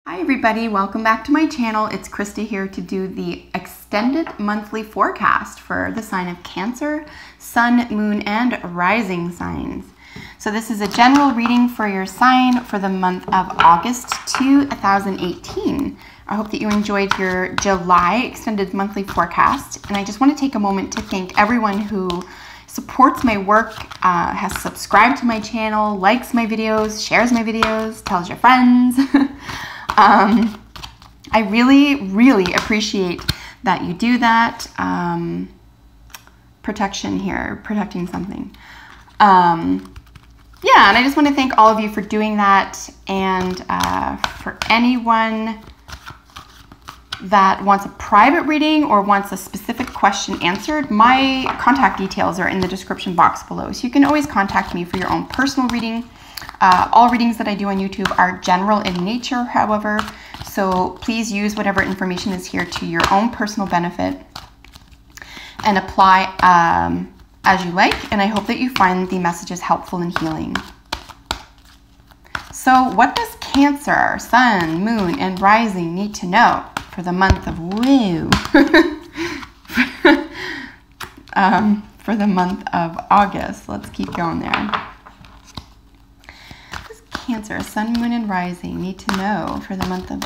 Hi everybody, welcome back to my channel. It's Krista here to do the extended monthly forecast for the sign of Cancer, Sun, Moon, and Rising signs. So this is a general reading for your sign for the month of August 2018. I hope that you enjoyed your July extended monthly forecast, and I just want to take a moment to thank everyone who supports my work, has subscribed to my channel, likes my videos, shares my videos, tells your friends. I really appreciate that you do that. Protection here, protecting something. Yeah, and I just want to thank all of you for doing that. And for anyone that wants a private reading or wants a specific question answered, my contact details are in the description box below. So you can always contact me for your own personal reading. All readings that I do on YouTube are general in nature, however, so please use whatever information is here to your own personal benefit and apply as you like, and I hope that you find the messages helpful and healing. So what does Cancer, Sun, Moon, and Rising need to know for the month of for the month of August? Let's keep going there. Cancer, Sun, Moon, and Rising need to know for the month of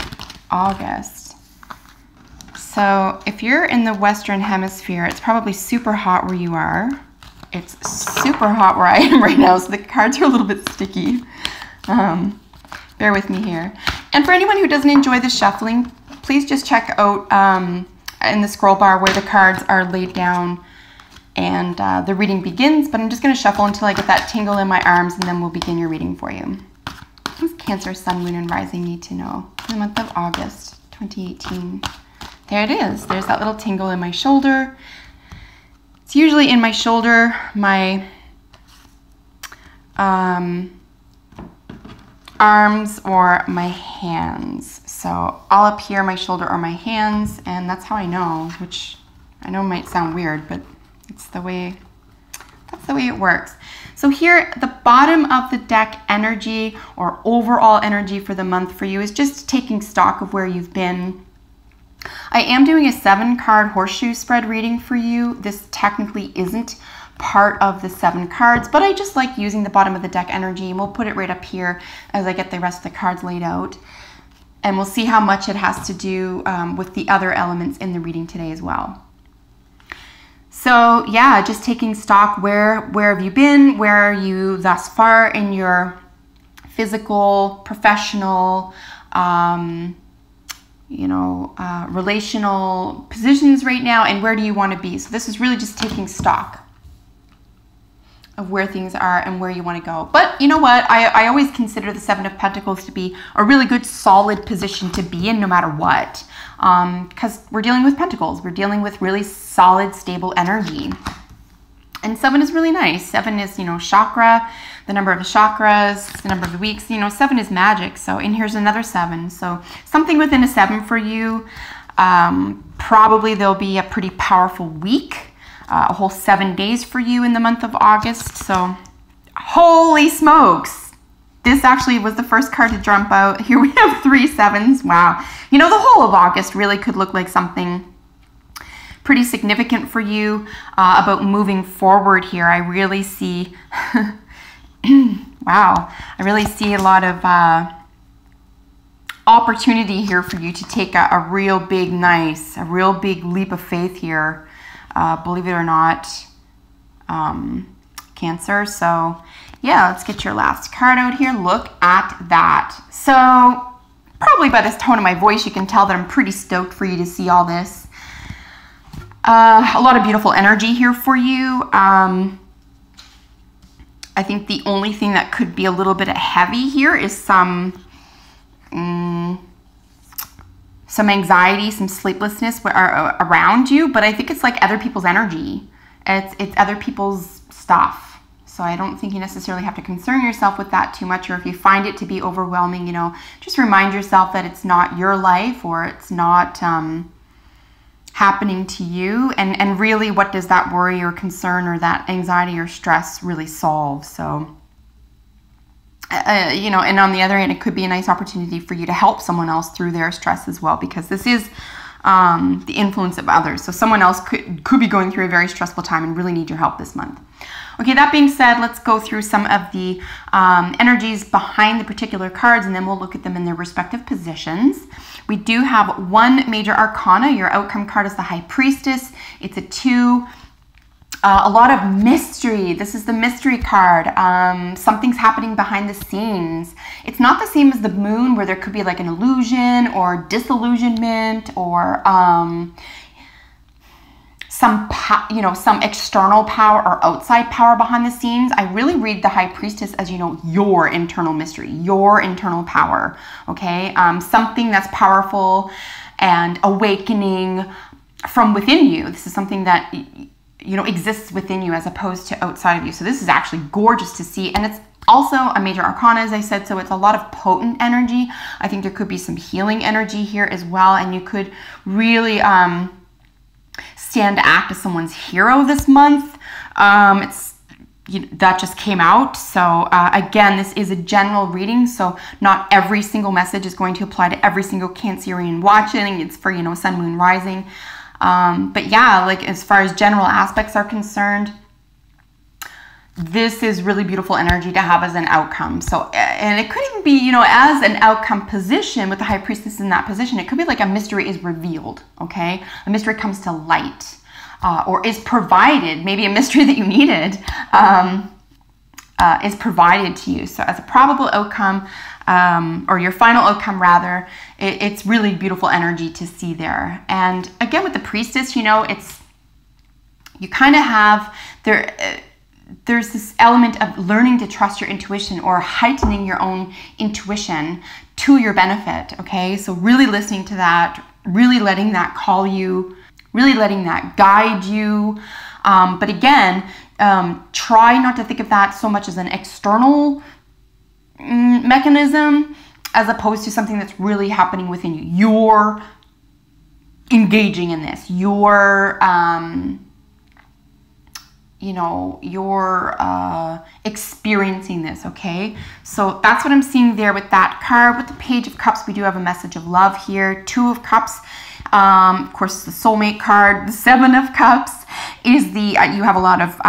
August. So if you're in the Western Hemisphere, it's probably super hot where you are. It's super hot where I am right now, so the cards are a little bit sticky. Bear with me here. And for anyone who doesn't enjoy the shuffling, please just check out in the scroll bar where the cards are laid down and the reading begins, but I'm just going to shuffle until I get that tingle in my arms, and then we'll begin your reading for you. What does Cancer, Sun, Moon, and Rising need to know for the month of August 2018? There it is. There's that little tingle in my shoulder. It's usually in my shoulder, my arms, or my hands. So all up here, my shoulder or my hands, and that's how I know, which I know might sound weird, but it's the way, that's the way it works. So here, the bottom of the deck energy or overall energy for the month for you is just taking stock of where you've been. I am doing a 7-card horseshoe spread reading for you. This technically isn't part of the 7 cards, but I just like using the bottom of the deck energy, and we'll put it right up here as I get the rest of the cards laid out. And we'll see how much it has to do with the other elements in the reading today as well. So yeah, just taking stock, where have you been? Where are you thus far in your physical, professional, relational positions right now, and where do you want to be? So this is really just taking stock of where things are and where you want to go. But you know what? I always consider the 7 of Pentacles to be a really good, solid position to be in no matter what. Because we're dealing with Pentacles. We're dealing with really solid, stable energy. And 7 is really nice. 7 is, chakra, the number of the chakras, the number of the weeks. 7 is magic. So, and here's another 7. So something within a 7 for you. Probably there'll be a pretty powerful week. A whole 7 days for you in the month of August. So, holy smokes. This actually was the first card to jump out. Here we have 3 7s. Wow. The whole of August really could look like something pretty significant for you about moving forward here. I really see, wow, I really see a lot of opportunity here for you to take a real big, a real big leap of faith here. Believe it or not, Cancer. So yeah, let's get your last card out here. Look at that. So probably by this tone of my voice, you can tell that I'm pretty stoked for you to see all this. A lot of beautiful energy here for you. I think the only thing that could be a little bit heavy here is some anxiety, some sleeplessness around you, but I think it's like other people's energy. It's other people's stuff. So I don't think you necessarily have to concern yourself with that too much, or if you find it to be overwhelming, just remind yourself that it's not your life, or it's not happening to you, and really, what does that worry or concern or that anxiety or stress really solve? So you know, and on the other hand, it could be a nice opportunity for you to help someone else through their stress as well, because this is the influence of others. So someone else could be going through a very stressful time and really need your help this month. Okay, that being said, let's go through some of the energies behind the particular cards, and then we'll look at them in their respective positions. We do have one major arcana. Your outcome card is the High Priestess. It's a 2. A lot of mystery. This is the mystery card. Something's happening behind the scenes. It's not the same as the Moon, where there could be like an illusion or disillusionment or some external power or outside power behind the scenes. I really read the High Priestess as, you know, your internal mystery, your internal power. Okay, something that's powerful and awakening from within you. This is something that, you know, exists within you as opposed to outside of you. So this is actually gorgeous to see. And it's also a major arcana, as I said, so it's a lot of potent energy. I think there could be some healing energy here as well. And you could really stand to act as someone's hero this month. That just came out. So again, this is a general reading. So not every single message is going to apply to every single Cancerian watching. It's for, you know, Sun, Moon, Rising. But yeah, like as far as general aspects are concerned, this is really beautiful energy to have as an outcome. So, and it could even be, you know, as an outcome position with the High Priestess in that position, it could be like a mystery is revealed, okay? A mystery comes to light or is provided, maybe a mystery that you needed is provided to you. So as a probable outcome, or your final outcome rather, it's really beautiful energy to see there. And again, with the Priestess, you know, you kind of have there's this element of learning to trust your intuition or heightening your own intuition to your benefit. Okay, so really listening to that, really letting that call you, really letting that guide you. But again, try not to think of that so much as an external mechanism as opposed to something that's really happening within you. You're engaging in this. You're experiencing this, okay? So that's what I'm seeing there with that card. With the Page of Cups, we do have a message of love here. 2 of Cups, of course, the soulmate card. The 7 of Cups is the, you have a lot of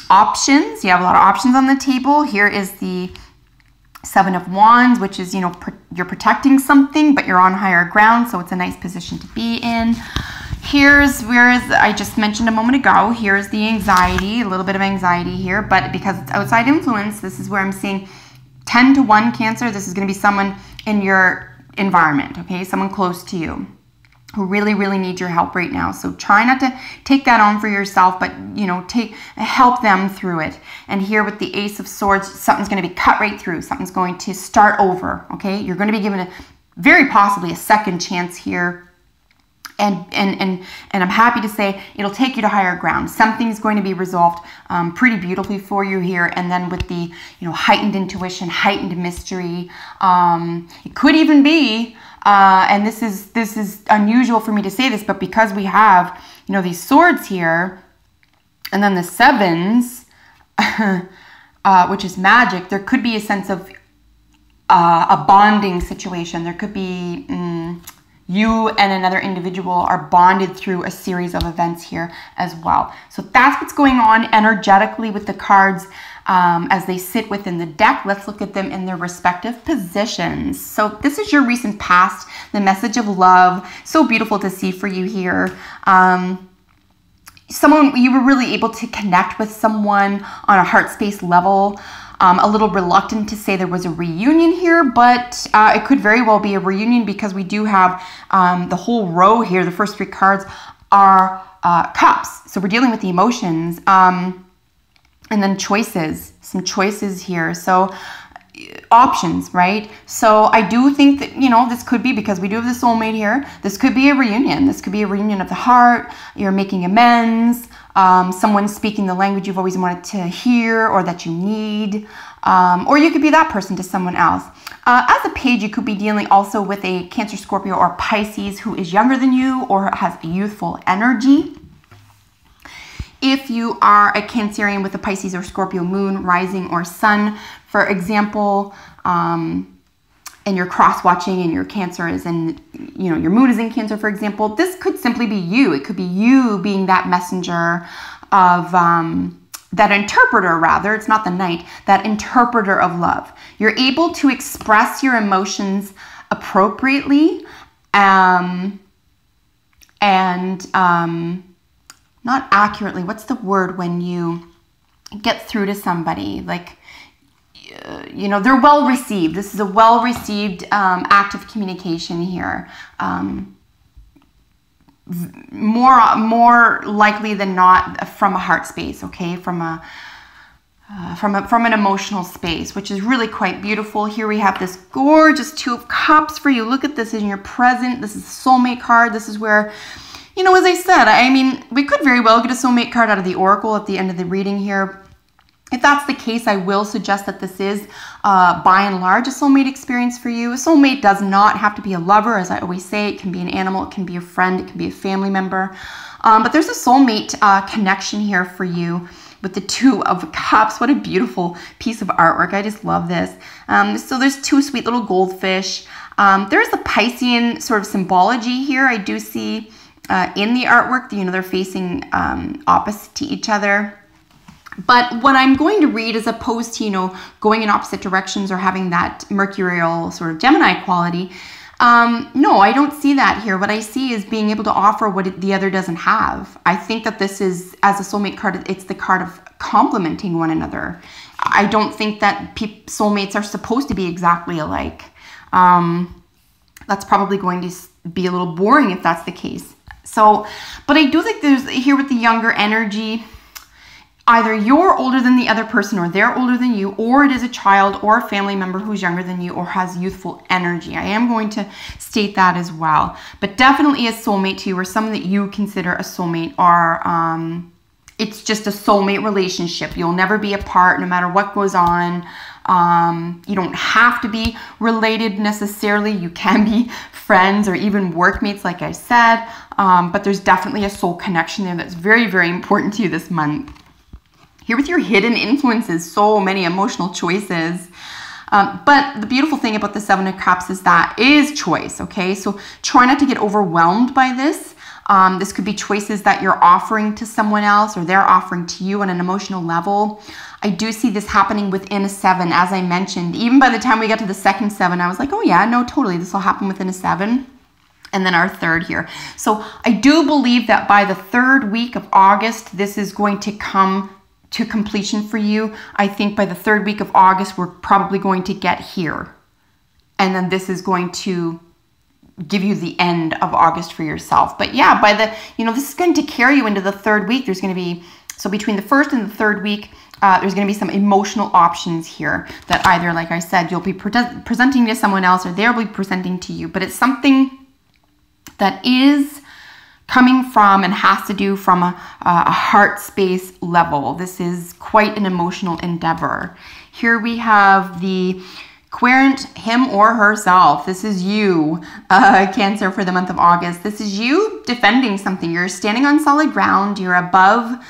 options. You have a lot of options on the table. Here is the 7 of Wands, which is, you know, you're protecting something, but you're on higher ground, so it's a nice position to be in. Here's where, as I just mentioned a moment ago, here's the anxiety, a little bit of anxiety here, but because it's outside influence, this is where I'm seeing 10 to 1 Cancer. This is going to be someone in your environment, okay? Someone close to you who really, really needs your help right now. So try not to take that on for yourself, but, you know, help them through it. And here with the Ace of Swords, something's going to be cut right through. Something's going to start over, okay? You're going to be given very possibly a second chance here. And I'm happy to say it'll take you to higher ground. Something's going to be resolved pretty beautifully for you here. And then with the, you know, heightened intuition, heightened mystery, it could even be, and this is unusual for me to say this, but because we have, you know, these swords here, and then the 7s, which is magic, there could be a sense of a bonding situation. There could be you and another individual are bonded through a series of events here as well. So that's what's going on energetically with the cards as they sit within the deck. Let's look at them in their respective positions. So this is your recent past, the message of love. So beautiful to see for you here. Someone, you were really able to connect with someone on a heart space level. A little reluctant to say there was a reunion here, but it could very well be a reunion because we do have the whole row here. The first 3 cards are cups. So we're dealing with the emotions and then choices, some choices here. So options, right? So I do think that, you know, this could be, because we do have the soulmate here, this could be a reunion. This could be a reunion of the heart. You're making amends. Someone speaking the language you've always wanted to hear or that you need, or you could be that person to someone else. As a page, you could be dealing also with a Cancer, Scorpio, or Pisces who is younger than you or has a youthful energy. If you are a Cancerian with a Pisces or Scorpio moon, rising, or sun, for example, and you're cross-watching and your Cancer is in, you know, your moon is in Cancer, for example, this could simply be you. It could be you being that messenger of, that interpreter, rather, it's not the knight, that interpreter of love. You're able to express your emotions appropriately, and not accurately. What's the word when you get through to somebody? Like, you know, they're well received. This is a well received act of communication here. More likely than not from a heart space, okay, from an emotional space, which is really quite beautiful. Here we have this gorgeous Two of Cups for you. Look at this in your present. This is a soulmate card. This is where, you know, as I said, I mean, we could very well get a soulmate card out of the oracle at the end of the reading here. If that's the case, I will suggest that this is, by and large, a soulmate experience for you. A soulmate does not have to be a lover, as I always say. It can be an animal, it can be a friend, it can be a family member. But there's a soulmate connection here for you with the Two of Cups. What a beautiful piece of artwork. I just love this. So there's two sweet little goldfish. There's the Piscean sort of symbology here. I do see in the artwork, you know, they're facing opposite to each other. But what I'm going to read, as opposed to, you know, going in opposite directions or having that mercurial sort of Gemini quality, no, I don't see that here. What I see is being able to offer what the other doesn't have. I think that this is, as a soulmate card, it's the card of complementing one another. I don't think that soulmates are supposed to be exactly alike. That's probably going to be a little boring if that's the case. So, but I do think there's, here with the younger energy, either you're older than the other person or they're older than you, or it is a child or a family member who's younger than you or has youthful energy. I am going to state that as well. But definitely a soulmate to you, or someone that you consider a soulmate, or it's just a soulmate relationship. You'll never be apart no matter what goes on. You don't have to be related necessarily. You can be friends or even workmates, like I said. But there's definitely a soul connection there that's very, very important to you this month. Here with your hidden influences, so many emotional choices. But the beautiful thing about the Seven of Cups is that it is choice, okay? So try not to get overwhelmed by this. This could be choices that you're offering to someone else or they're offering to you on an emotional level. I do see this happening within a 7, as I mentioned. Even by the time we got to the second 7, I was like, oh yeah, no, totally, this will happen within a 7. And then our third here. So I do believe that by the 3rd week of August, this is going to come to completion for you. I think by the 3rd week of August, we're probably going to get here. And then this is going to give you the end of August for yourself. But yeah, by the, you know, this is going to carry you into the 3rd week. There's going to be, so between the 1st and the 3rd week, there's going to be some emotional options here that either, like I said, you'll be presenting to someone else or they'll be presenting to you. But it's something that is coming from and has to do from a heart space level. This is quite an emotional endeavor. Here we have the querent, him or herself. This is you, Cancer, for the month of August. This is you defending something. You're standing on solid ground. You're above.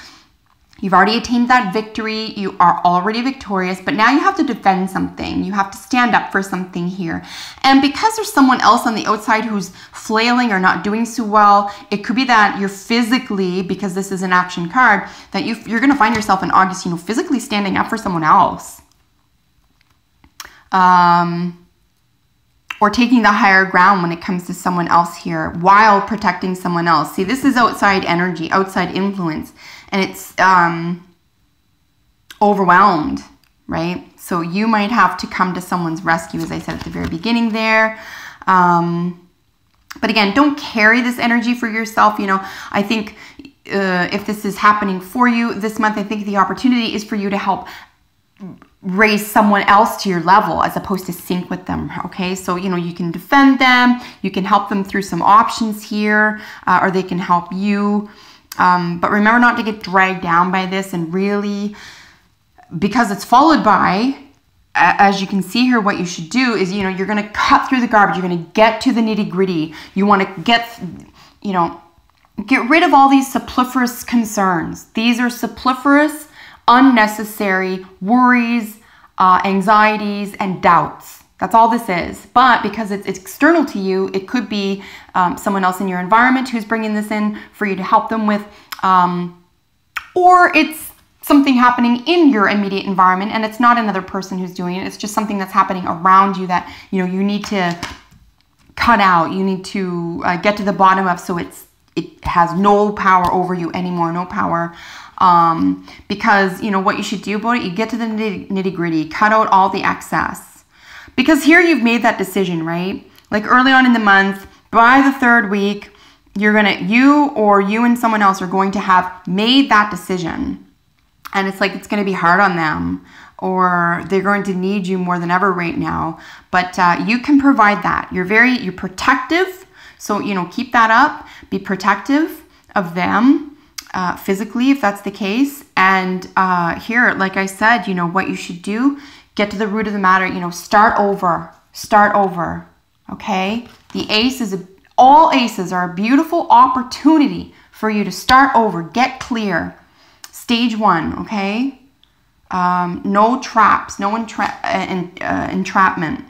You've already attained that victory. You are already victorious, but now you have to defend something. You have to stand up for something here. And because there's someone else on the outside who's flailing or not doing so well, it could be that you're physically, because this is an action card, that you're going to find yourself in August, you know, physically standing up for someone else. Or taking the higher ground when it comes to someone else here while protecting someone else. See, this is outside energy, outside influence. And it's overwhelmed, right? So you might have to come to someone's rescue, as I said at the very beginning there. But again, don't carry this energy for yourself. You know, I think if this is happening for you this month, I think the opportunity is for you to help raise someone else to your level as opposed to sync with them, okay? So, you know, you can defend them, you can help them through some options here, or they can help you. But remember not to get dragged down by this, and really, because it's followed by, as you can see here, what you should do is, you know, you're going to cut through the garbage. You're going to get to the nitty gritty. You want to get, you know, get rid of all these superfluous concerns. These are superfluous, unnecessary worries, anxieties, and doubts. That's all this is. But because it's external to you, it could be someone else in your environment who's bringing this in for you to help them with, or it's something happening in your immediate environment and it's not another person who's doing it. It's just something that's happening around you that, you know, you need to cut out. You need to get to the bottom of, so it has no power over you anymore, no power. Because, you know, what you should do about it, you get to the nitty gritty, cut out all the excess. Because here you've made that decision, right? Like early on in the month, by the 3rd week, you and someone else are going to have made that decision. And it's like, it's going to be hard on them, or they're going to need you more than ever right now. But you can provide that. You're protective. So, you know, keep that up. Be protective of them physically, if that's the case. And here, like I said, you know, what you should do, get to the root of the matter, you know, start over, okay? All aces are a beautiful opportunity for you to start over, get clear. Stage 1, okay? No traps, no entrapment.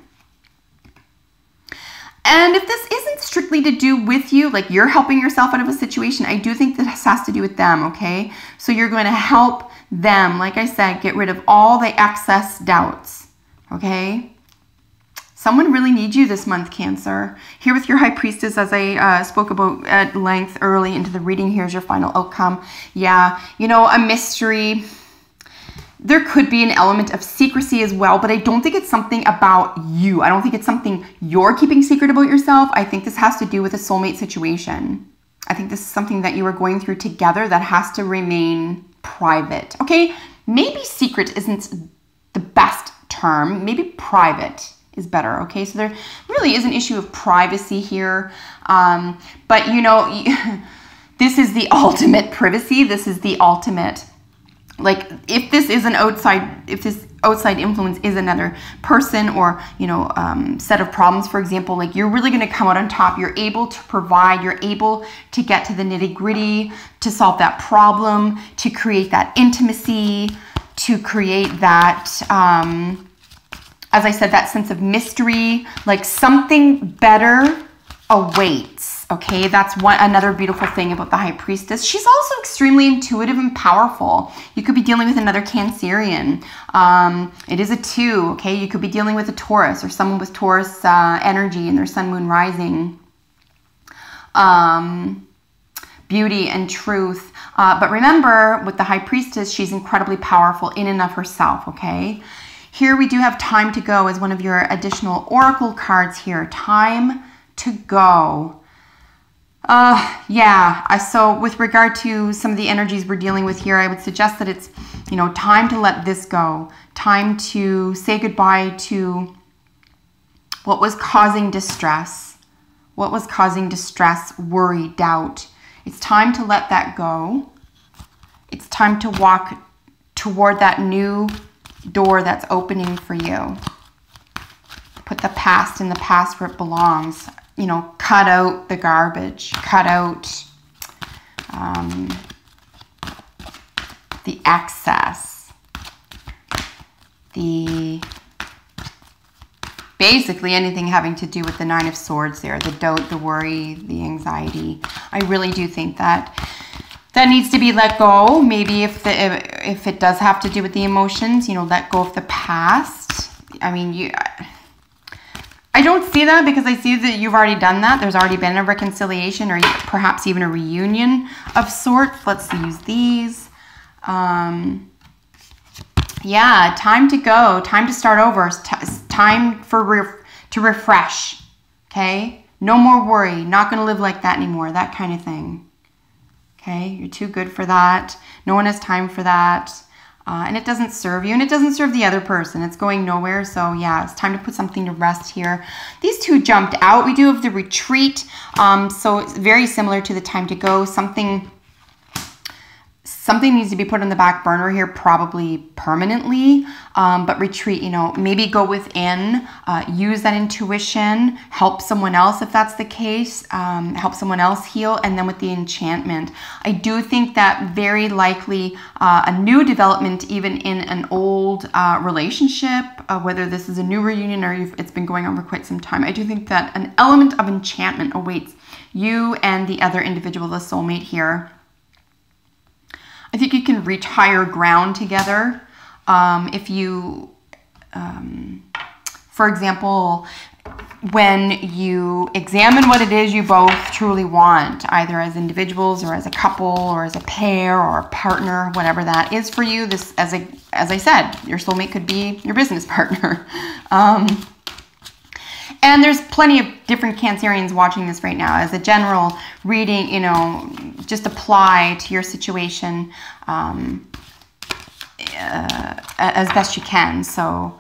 And if this isn't strictly to do with you, like you're helping yourself out of a situation, I do think this has to do with them, okay? So you're going to help them, like I said, get rid of all the excess doubts, okay? Someone really needs you this month, Cancer. Here with your High Priestess, as I spoke about at length early into the reading, here's your final outcome. Yeah, you know, a mystery. There could be an element of secrecy as well, but I don't think it's something about you. I don't think it's something you're keeping secret about yourself. I think this has to do with a soulmate situation. I think this is something that you are going through together that has to remain private. Okay, maybe secret isn't the best term. Maybe private is better, okay? So there really is an issue of privacy here. But, you know, this is the ultimate privacy. This is the ultimate, like, if this outside influence is another person or, you know, set of problems, for example, like you're really going to come out on top. You're able to provide, you're able to get to the nitty gritty, to solve that problem, to create that intimacy, to create that, as I said, that sense of mystery, like something better awaits, okay? That's another beautiful thing about the High Priestess. She's also extremely intuitive and powerful. You could be dealing with another Cancerian. It is a 2, okay? You could be dealing with a Taurus or someone with Taurus energy in their sun, moon, rising. Beauty and truth. But remember, with the High Priestess, she's incredibly powerful in and of herself, okay? Here we do have time to go as one of your additional oracle cards here. Time to go. Yeah, so with regard to some of the energies we're dealing with here, I would suggest that it's, you know, time to let this go. Time to say goodbye to what was causing distress. What was causing distress, worry, doubt. It's time to let that go. It's time to walk toward that new door that's opening for you. Put the past in the past where it belongs. You know, cut out the garbage. Cut out the excess. Basically anything having to do with the 9 of Swords there. The doubt, the worry, the anxiety. I really do think that needs to be let go. Maybe if it does have to do with the emotions, you know, let go of the past. I mean, I don't see that because I see that you've already done that. There's already been a reconciliation or perhaps even a reunion of sorts. Let's use these. Yeah, time to go. Time to start over. Time to refresh. Okay? No more worry. Not going to live like that anymore. That kind of thing. Okay, you're too good for that. No one has time for that. And it doesn't serve you and it doesn't serve the other person. It's going nowhere. So yeah, it's time to put something to rest here. These two jumped out. We do have the retreat. So it's very similar to the time to go. Something something needs to be put on the back burner here, probably permanently, but retreat, you know, maybe go within, use that intuition, help someone else if that's the case, help someone else heal. And then with the enchantment, I do think that very likely a new development, even in an old relationship, whether this is a new reunion or it's been going on for quite some time, I do think that an element of enchantment awaits you and the other individual, the soulmate here. I think you can reach higher ground together. If you, for example, when you examine what it is you both truly want, either as individuals or as a couple or as a pair or a partner, whatever that is for you. This, as I said, your soulmate could be your business partner. And there's plenty of different Cancerians watching this right now. As a general reading, you know, just apply to your situation as best you can. So,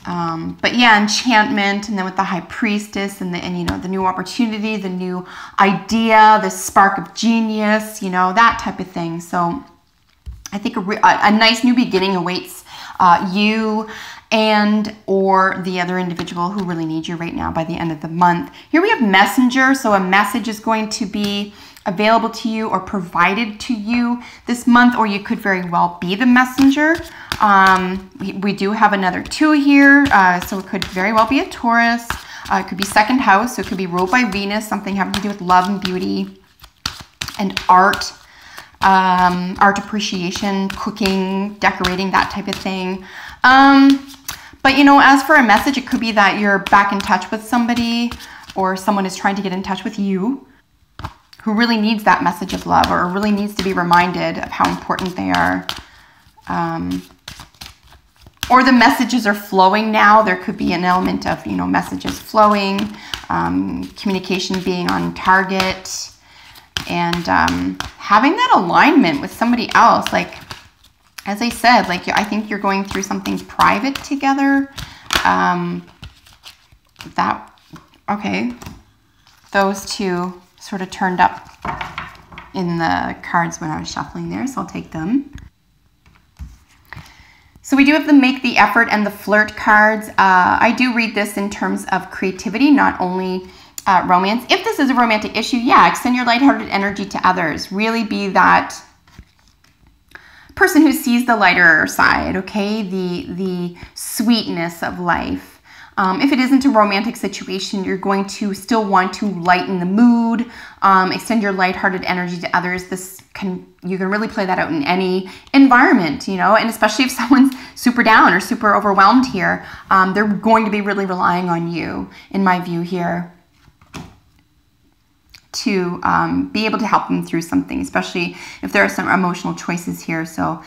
but yeah, enchantment, and then with the High Priestess and you know, the new opportunity, the new idea, the spark of genius, you know, that type of thing. So I think a nice new beginning awaits you and or the other individual who really needs you right now by the end of the month. Here we have messenger. So a message is going to be available to you or provided to you this month, or you could very well be the messenger. We do have another 2 here, so it could very well be a Taurus. It could be second house, so it could be ruled by Venus, something having to do with love and beauty and art, art appreciation, cooking, decorating, that type of thing. But, you know, as for a message, it could be that you're back in touch with somebody, or someone is trying to get in touch with you who really needs that message of love, or really needs to be reminded of how important they are. Or the messages are flowing now. There could be an element of, you know, messages flowing, communication being on target, and having that alignment with somebody else. Like, as I said, like, I think you're going through something private together. Okay. Those 2 sort of turned up in the cards when I was shuffling there, so I'll take them. So we do have the make the effort and the flirt cards. I do read this in terms of creativity, not only romance. If this is a romantic issue, yeah, extend your lighthearted energy to others. Really be that person who sees the lighter side, okay? The sweetness of life. If it isn't a romantic situation, you're going to still want to lighten the mood, extend your lighthearted energy to others. You can really play that out in any environment, you know, and especially if someone's super down or super overwhelmed here, they're going to be really relying on you, in my view here, to be able to help them through something, especially if there are some emotional choices here. So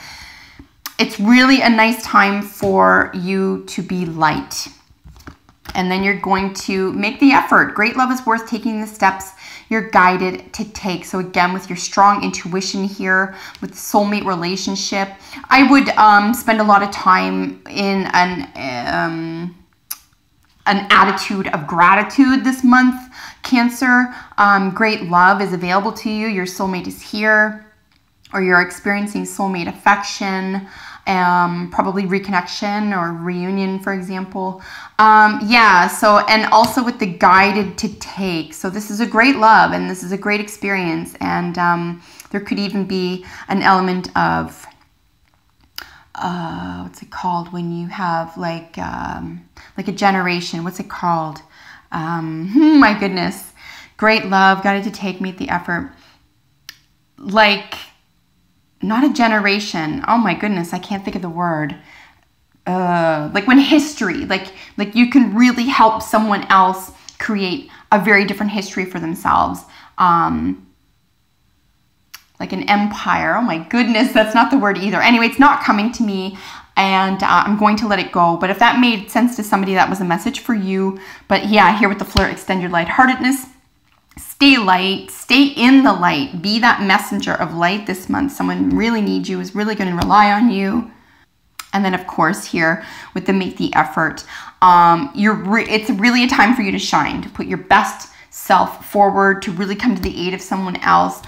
it's really a nice time for you to be light. And then you're going to make the effort. Great love is worth taking the steps you're guided to take. So again, with your strong intuition here, with the soulmate relationship, I would spend a lot of time in an attitude of gratitude this month, Cancer. Great love is available to you. Your soulmate is here, or you're experiencing soulmate affection, probably reconnection or reunion, for example. Yeah, so, and also with the guided to take. So this is a great love, and this is a great experience. And there could even be an element of, what's it called when you have like a generation? What's it called? My goodness. Great love, guided to take, meet the effort. Like, not a generation. Oh my goodness, I can't think of the word. Like when history, like you can really help someone else create a very different history for themselves. Like an empire. Oh my goodness, that's not the word either. Anyway, it's not coming to me, and I'm going to let it go. But if that made sense to somebody, that was a message for you. But yeah, here with the flirt, extend your lightheartedness. Stay light, stay in the light, be that messenger of light this month. Someone really needs you, is really going to rely on you. And then of course here with the make the effort, it's really a time for you to shine, to put your best self forward, to really come to the aid of someone else.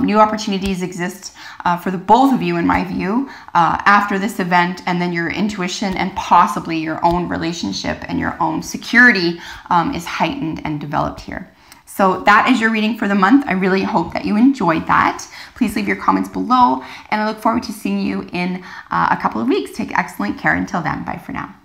New opportunities exist for the both of you, in my view, after this event, and then your intuition and possibly your own relationship and your own security is heightened and developed here. So that is your reading for the month. I really hope that you enjoyed that. Please leave your comments below, and I look forward to seeing you in a couple of weeks. Take excellent care until then. Bye for now.